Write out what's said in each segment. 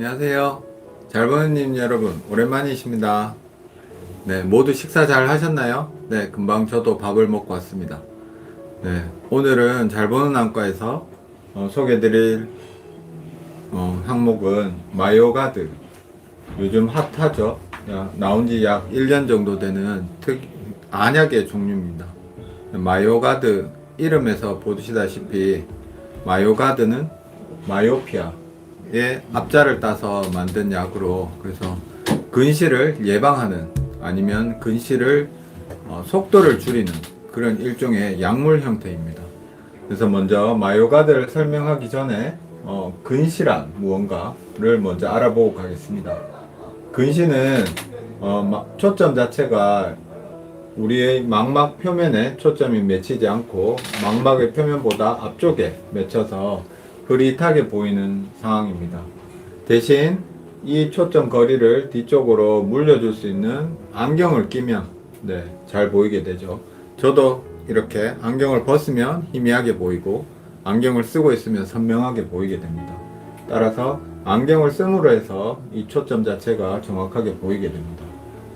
안녕하세요. 잘 보는 님 여러분, 오랜만이십니다. 네, 모두 식사 잘 하셨나요? 네, 금방 저도 밥을 먹고 왔습니다. 네, 오늘은 잘 보는 안과에서 소개드릴 항목은 마요가드. 요즘 핫하죠? 나온 지 약 1년 정도 되는 안약의 종류입니다. 마요가드 이름에서 보시다시피 마요가드는 마요피아의 앞자를 따서 만든 약으로, 그래서 근시를 예방하는, 아니면 근시를 속도를 줄이는 그런 일종의 약물 형태입니다. 그래서 먼저 마요가드를 설명하기 전에 근시란 무언가를 먼저 알아보고 가겠습니다. 근시는 초점 자체가 우리의 망막 표면에 초점이 맺히지 않고 망막의 표면보다 앞쪽에 맺혀서 흐릿하게 보이는 상황입니다. 대신 이 초점 거리를 뒤쪽으로 물려줄 수 있는 안경을 끼면 잘 보이게 되죠. 저도 이렇게 안경을 벗으면 희미하게 보이고 안경을 쓰고 있으면 선명하게 보이게 됩니다. 따라서 안경을 씀으로 해서 이 초점 자체가 정확하게 보이게 됩니다.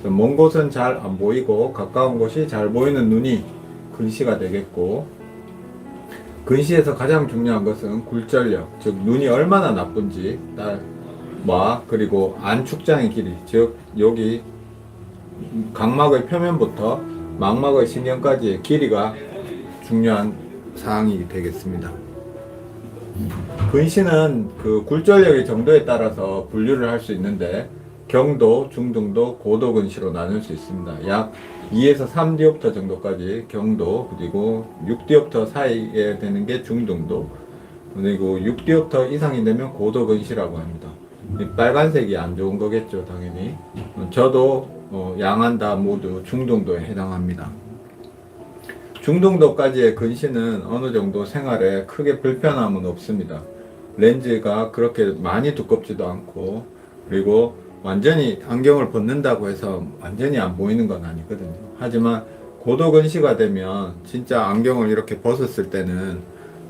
먼 곳은 잘 안 보이고 가까운 곳이 잘 보이는 눈이 근시가 되겠고, 근시에서 가장 중요한 것은 굴절력, 즉 눈이 얼마나 나쁜지 그리고 안축장의 길이, 즉 여기 각막의 표면부터 망막의 신경까지의 길이가 중요한 사항이 되겠습니다. 근시는 그 굴절력의 정도에 따라서 분류를 할 수 있는데 경도, 중등도, 고도 근시로 나눌 수 있습니다. 약 2에서 3디옵터 정도까지 경도, 그리고 6디옵터 사이에 되는 게 중등도, 그리고 6디옵터 이상이 되면 고도 근시라고 합니다. 빨간색이 안 좋은 거겠죠, 당연히. 저도 양안다 모두 중등도에 해당합니다. 중등도까지의 근시는 어느 정도 생활에 크게 불편함은 없습니다. 렌즈가 그렇게 많이 두껍지도 않고, 그리고 완전히 안경을 벗는다고 해서 완전히 안 보이는 건 아니거든요. 하지만 고도 근시가 되면 진짜 안경을 이렇게 벗었을 때는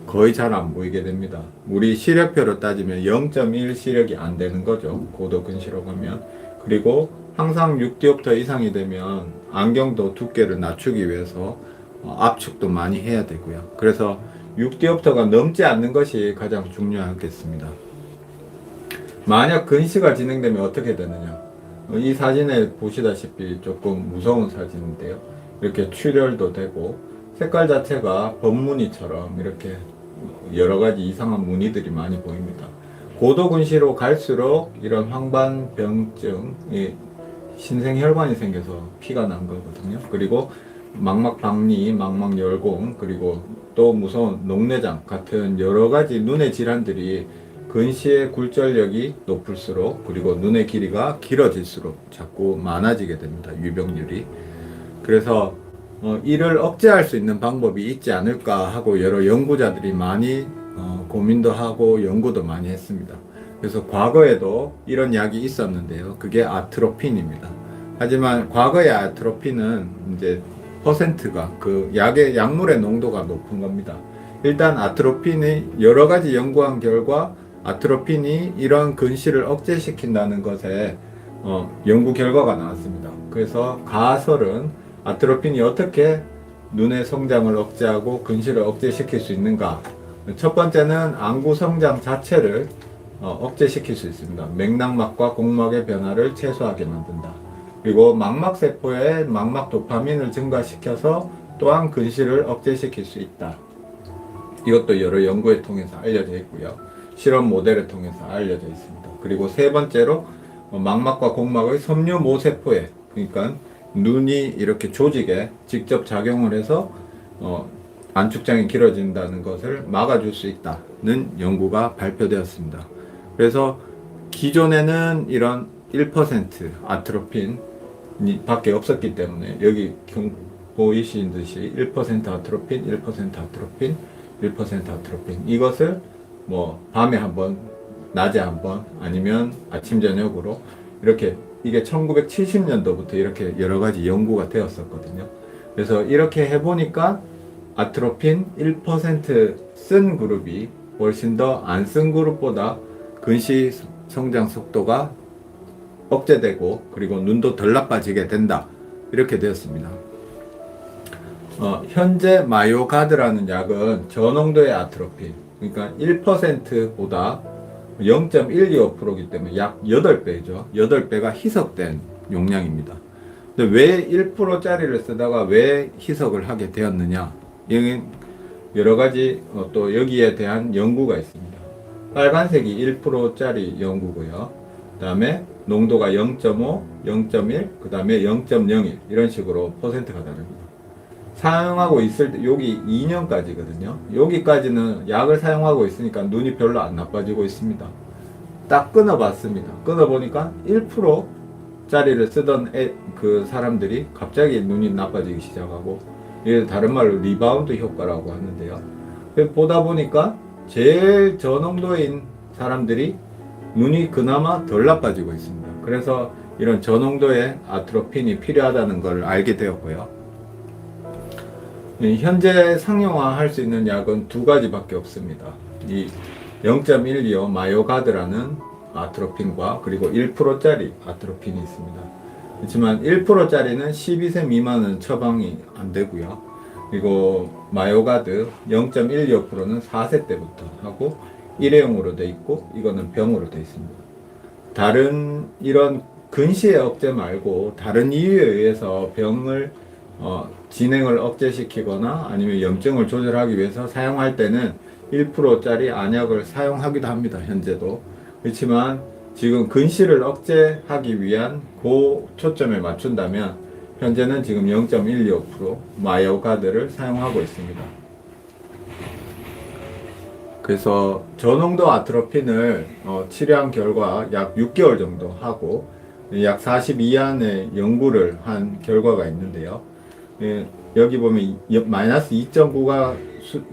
거의 잘 안 보이게 됩니다. 우리 시력표로 따지면 0.1 시력이 안 되는 거죠, 고도 근시라고 하면. 그리고 항상 6디옵터 이상이 되면 안경도 두께를 낮추기 위해서 압축도 많이 해야 되고요. 그래서 6디옵터가 넘지 않는 것이 가장 중요하겠습니다. 만약 근시가 진행되면 어떻게 되느냐, 이 사진에 보시다시피 조금 무서운 사진인데요. 이렇게 출혈도 되고 색깔 자체가 법무늬처럼 이렇게 여러가지 이상한 무늬들이 많이 보입니다. 고도 근시로 갈수록 이런 황반병증, 신생혈관이 생겨서 피가 난 거거든요. 그리고 망막박리, 망막열공, 그리고 또 무서운 녹내장 같은 여러가지 눈의 질환들이 근시의 굴절력이 높을수록, 그리고 눈의 길이가 길어질수록 자꾸 많아지게 됩니다, 유병률이. 그래서 이를 억제할 수 있는 방법이 있지 않을까 하고 여러 연구자들이 많이 고민도 하고 연구도 많이 했습니다. 그래서 과거에도 이런 약이 있었는데요, 그게 아트로핀입니다. 하지만 과거의 아트로핀은 이제 퍼센트가, 그 약의 약물의 농도가 높은 겁니다. 일단 아트로핀이 여러 가지 연구한 결과 아트로핀이 이런 근시를 억제시킨다는 것에 연구 결과가 나왔습니다. 그래서 가설은 아트로핀이 어떻게 눈의 성장을 억제하고 근시를 억제시킬 수 있는가. 첫 번째는 안구 성장 자체를 억제시킬 수 있습니다. 맥락막과 공막의 변화를 최소하게 만든다. 그리고 망막세포의 망막 도파민을 증가시켜서 또한 근시를 억제시킬 수 있다. 이것도 여러 연구에 통해서 알려져 있고요, 실험 모델을 통해서 알려져 있습니다. 그리고 세 번째로 망막과 공막의 섬유모세포에, 그러니까 눈이 이렇게 조직에 직접 작용을 해서 안축장이 길어진다는 것을 막아줄 수 있다는 연구가 발표되었습니다. 그래서 기존에는 이런 1% 아트로핀이 밖에 없었기 때문에 여기 보이시는 듯이 1% 아트로핀, 1% 아트로핀, 1% 아트로핀, 이것을 밤에 한번, 낮에 한번, 아니면 아침 저녁으로 이렇게, 이게 1970년도부터 이렇게 여러 가지 연구가 되었었거든요. 그래서 이렇게 해보니까 아트로핀 1% 쓴 그룹이 훨씬 더 안 쓴 그룹보다 근시 성장 속도가 억제되고 그리고 눈도 덜 나빠지게 된다. 이렇게 되었습니다. 현재 마요가드라는 약은 저농도의 아트로핀, 그러니까 1%보다 0.125%이기 때문에 약 8배죠. 8배가 희석된 용량입니다. 근데 왜 1%짜리를 쓰다가 왜 희석을 하게 되었느냐? 이건 여러 가지 또 여기에 대한 연구가 있습니다. 빨간색이 1%짜리 연구고요. 그 다음에 농도가 0.5, 0.1, 그 다음에 0.01 이런 식으로 퍼센트가 다릅니다. 사용하고 있을 때 여기 2년까지거든요. 여기까지는 약을 사용하고 있으니까 눈이 별로 안 나빠지고 있습니다. 딱 끊어봤습니다. 끊어보니까 1%짜리를 쓰던 그 사람들이 갑자기 눈이 나빠지기 시작하고, 이게 다른 말로 리바운드 효과라고 하는데요. 보다 보니까 제일 저농도인 사람들이 눈이 그나마 덜 나빠지고 있습니다. 그래서 이런 저농도의 아트로핀이 필요하다는 걸 알게 되었고요. 현재 상용화할 수 있는 약은 두 가지밖에 없습니다. 이 0.125 마요가드라는 아트로핀과 그리고 1%짜리 아트로핀이 있습니다. 그렇지만 1%짜리는 12세 미만은 처방이 안 되고요. 그리고 마요가드 0.125%는 4세 때부터 하고 일회용으로 돼 있고 이거는 병으로 돼 있습니다. 다른 이런 근시의 억제 말고 다른 이유에 의해서 병을 진행을 억제시키거나 아니면 염증을 조절하기 위해서 사용할 때는 1%짜리 안약을 사용하기도 합니다. 현재도. 그렇지만 지금 근시를 억제하기 위한 그 초점에 맞춘다면 현재는 지금 0.125% 마요가드를 사용하고 있습니다. 그래서 저농도 아트로핀을 치료한 결과 약 6개월 정도 하고 약 42안의 연구를 한 결과가 있는데요. 여기 보면 마이너스 2.9가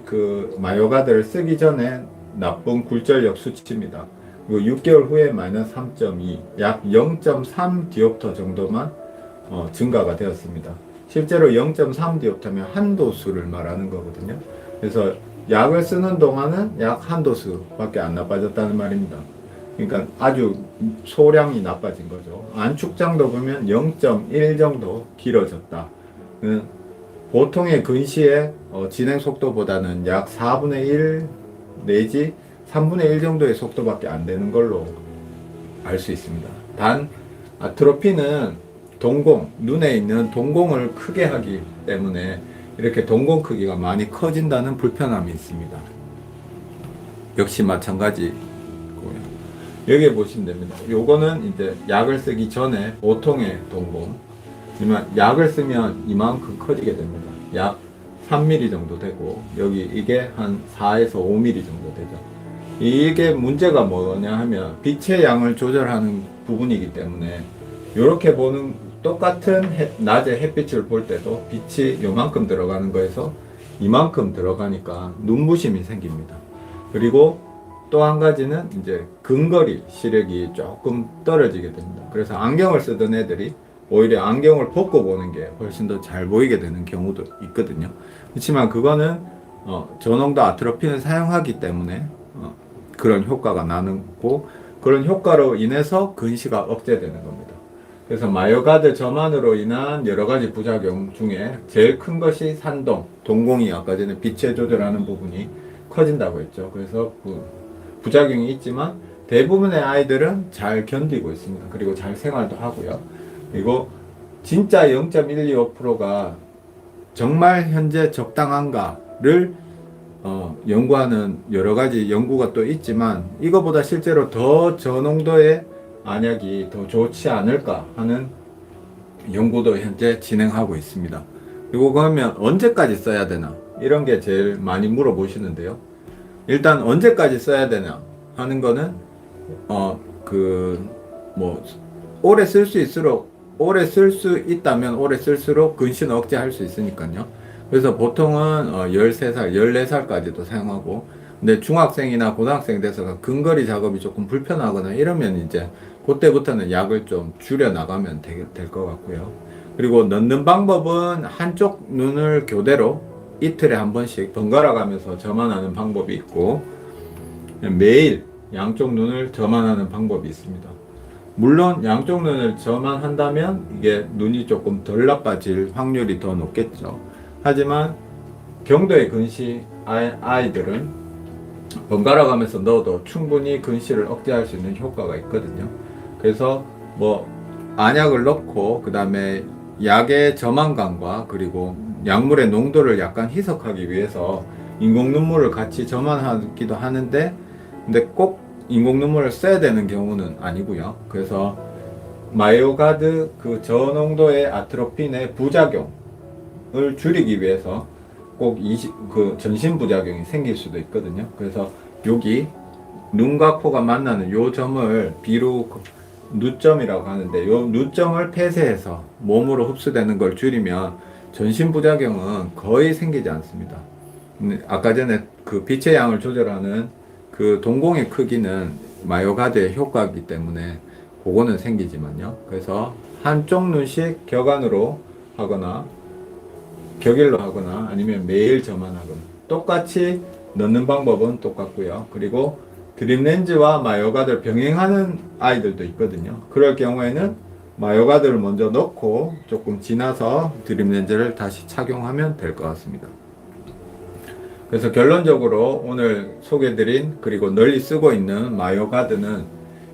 그 마요가드를 쓰기 전에 나쁜 굴절력 수치입니다. 그리고 6개월 후에 마이너스 3.2, 약 0.3 디옵터 정도만 증가가 되었습니다. 실제로 0.3 디옵터면 한 도수를 말하는 거거든요. 그래서 약을 쓰는 동안은 약 한 도수밖에 안 나빠졌다는 말입니다. 그러니까 아주 소량이 나빠진 거죠. 안축장도 보면 0.1 정도 길어졌다. 보통의 근시의 진행 속도보다는 약 4분의 1 내지 3분의 1 정도의 속도밖에 안 되는 걸로 알 수 있습니다. 단 아트로핀은 동공, 눈에 있는 동공을 크게 하기 때문에 이렇게 동공 크기가 많이 커진다는 불편함이 있습니다. 역시 마찬가지고요. 여기에 보시면 됩니다. 요거는 이제 약을 쓰기 전에 보통의 동공. 하지만 약을 쓰면 이만큼 커지게 됩니다. 약 3mm 정도 되고 여기 이게 한 4에서 5mm 정도 되죠. 이게 문제가 뭐냐 하면 빛의 양을 조절하는 부분이기 때문에 이렇게 보는 똑같은 낮에 햇빛을 볼 때도 빛이 요만큼 들어가는 거에서 이만큼 들어가니까 눈부심이 생깁니다. 그리고 또 한 가지는 이제 근거리 시력이 조금 떨어지게 됩니다. 그래서 안경을 쓰던 애들이 오히려 안경을 벗고 보는 게 훨씬 더 잘 보이게 되는 경우도 있거든요. 그렇지만 그거는 저농도 아트로핀을 사용하기 때문에 그런 효과가 나는고 그런 효과로 인해서 근시가 억제되는 겁니다. 그래서 마요가드 저만으로 인한 여러 가지 부작용 중에 제일 큰 것이 산동, 동공이 아까 전에 빛에 조절하는 부분이 커진다고 했죠. 그래서 부작용이 있지만 대부분의 아이들은 잘 견디고 있습니다. 그리고 잘 생활도 하고요. 그리고 진짜 0.125%가 정말 현재 적당한가를 연구하는 여러 가지 연구가 또 있지만 이거보다 실제로 더 저농도의 안약이 더 좋지 않을까 하는 연구도 현재 진행하고 있습니다. 그리고 그러면 언제까지 써야 되나 이런 게 제일 많이 물어보시는데요. 일단 언제까지 써야 되나 하는 거는 오래 쓸 수 있을수록 오래 쓸 수 있다면 오래 쓸수록 근시는 억제할 수 있으니까요. 그래서 보통은 13살, 14살까지도 사용하고, 근데 중학생이나 고등학생 돼서 근거리 작업이 조금 불편하거나 이러면 이제 그때부터는 약을 좀 줄여 나가면 될 것 같고요. 그리고 넣는 방법은 한쪽 눈을 교대로 이틀에 한 번씩 번갈아 가면서 저만하는 방법이 있고, 매일 양쪽 눈을 점안하는 방법이 있습니다. 물론 양쪽 눈을 점안한다면 이게 눈이 조금 덜 나빠질 확률이 더 높겠죠. 하지만 경도의 근시 아이들은 번갈아 가면서 넣어도 충분히 근시를 억제할 수 있는 효과가 있거든요. 그래서 뭐 안약을 넣고 그 다음에 약의 점안감과 그리고 약물의 농도를 약간 희석하기 위해서 인공 눈물을 같이 점안하기도 하는데, 근데 꼭 인공 눈물을 써야 되는 경우는 아니고요. 그래서 마이오가드 그 저농도의 아트로핀의 부작용을 줄이기 위해서 꼭 그 전신 부작용이 생길 수도 있거든요. 그래서 여기 눈과 코가 만나는 요 점을 비루 누점이라고 하는데, 요 누점을 폐쇄해서 몸으로 흡수되는 걸 줄이면 전신 부작용은 거의 생기지 않습니다. 아까 전에 그 빛의 양을 조절하는 그 동공의 크기는 마이오가드의 효과이기 때문에 그거는 생기지만요. 그래서 한쪽 눈씩 격안으로 하거나 격일로 하거나 아니면 매일 점안하거나 똑같이 넣는 방법은 똑같고요. 그리고 드림 렌즈와 마이오가드를 병행하는 아이들도 있거든요. 그럴 경우에는 마이오가드를 먼저 넣고 조금 지나서 드림 렌즈를 다시 착용하면 될 것 같습니다. 그래서 결론적으로 오늘 소개드린 그리고 널리 쓰고 있는 마이오가드는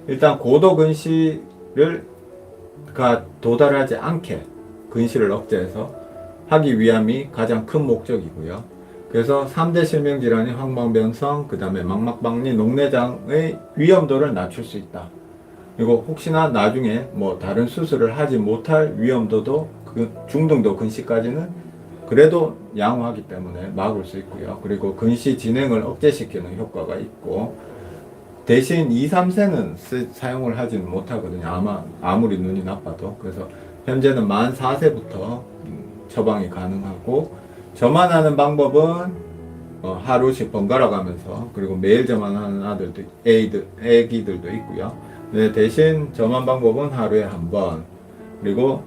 일단 고도 근시를 도달하지 않게 근시를 억제해서 하기 위함이 가장 큰 목적이고요. 그래서 3대 실명질환인 황방변성, 그 다음에 망막박리, 녹내장의 위험도를 낮출 수 있다. 그리고 혹시나 나중에 뭐 다른 수술을 하지 못할 위험도도 그 중등도 근시까지는 그래도 양호하기 때문에 막을 수 있고요. 그리고 근시 진행을 억제시키는 효과가 있고, 대신 2, 3세는 사용을 하지는 못하거든요. 아무리 눈이 나빠도. 그래서 현재는 만 4세부터 처방이 가능하고, 점안하는 방법은 하루씩 번갈아 가면서, 그리고 매일 점안하는 애기들도 있고요. 네, 대신 점안 방법은 하루에 한 번, 그리고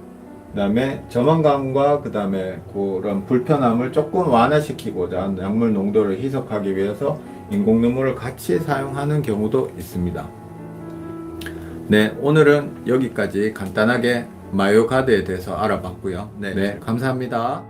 그 다음에 점안감과 그 다음에 그런 불편함을 조금 완화시키고자 약물 농도를 희석하기 위해서 인공 눈물을 같이 사용하는 경우도 있습니다. 네, 오늘은 여기까지 간단하게 마이오가드에 대해서 알아봤고요. 네, 감사합니다.